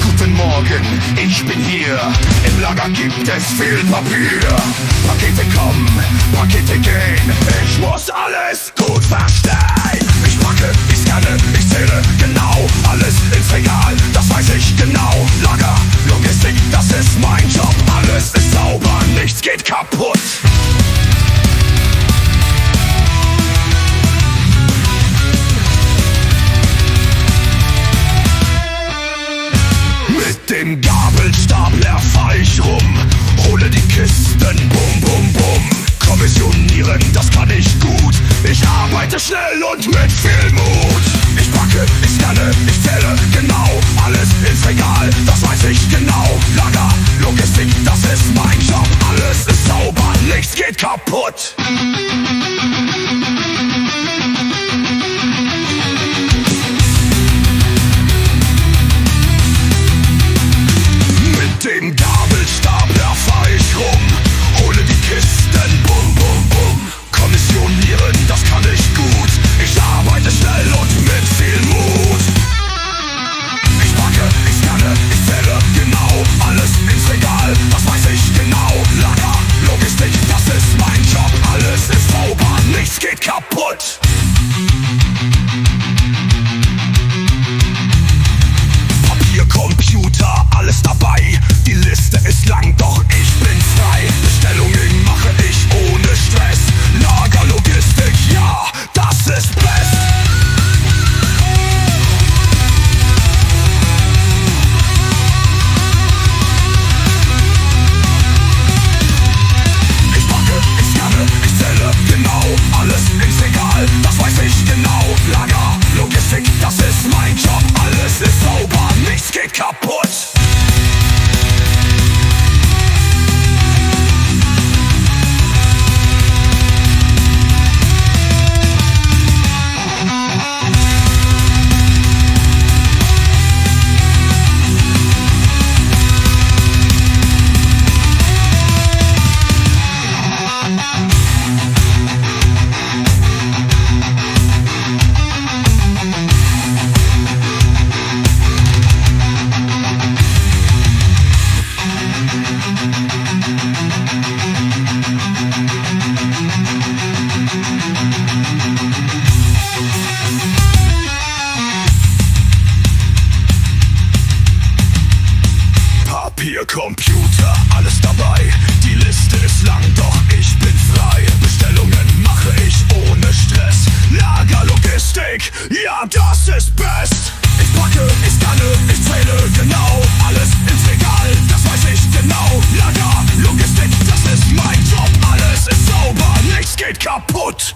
Guten Morgen, ich bin hier. Im Lager gibt es viel Papier. Pakete kommen, Pakete gehen. Ich muss alles gut verstehen. Ich packe, ich scanne, ich zähle genau alles ins Regal, das weiß ich genau. Lager, Logistik, das ist mein Job. Alles ist sauber, nichts geht kaputt. Mit dem Gabelstapler fahr ich rum, hole die Kisten, bum bum bum. Kommissionieren, das kann ich gut. Ich arbeite schnell und mit viel Mut. Ich packe, ich scanne, ich zähle genau alles ins Regal, das weiß ich genau. Lager, Logistik, das ist mein Job. Alles ist sauber, nichts geht kaputt. Mit dem Gabelstapler fahr ich rum, hole die Kisten, bum bum bum. Kommissionieren, das kann ich gut. Ich arbeite schnell und mit viel Mut. Ich packe, ich scanne, ich zähle genau alles ins Regal, das weiß ich genau. Lager, Logistik, das ist mein Job. Alles ist sauber, nichts geht kaputt. Papier, Computer, alles dabei. Die Liste ist lang, doch ich bin frei. Bestellungen mache ich ohne Stress. Lager, Logistik, ja, das ist best. Ich packe, ich scanne, ich zähle genau alles ins Regal, das weiß ich genau. Lager, Logistik, das ist mein Job. Alles ist sauber, nichts geht kaputt. Papier, Computer, alles dabei. Die Liste ist lang, doch ich bin frei. Bestellungen mache ich ohne Stress. Lager, Logistik, ja, das ist best. Ich packe, ich scanne, ich zähle genau alles ins Regal, das weiß ich genau. Lager, Logistik, das ist mein Job. Alles ist sauber, nichts geht kaputt.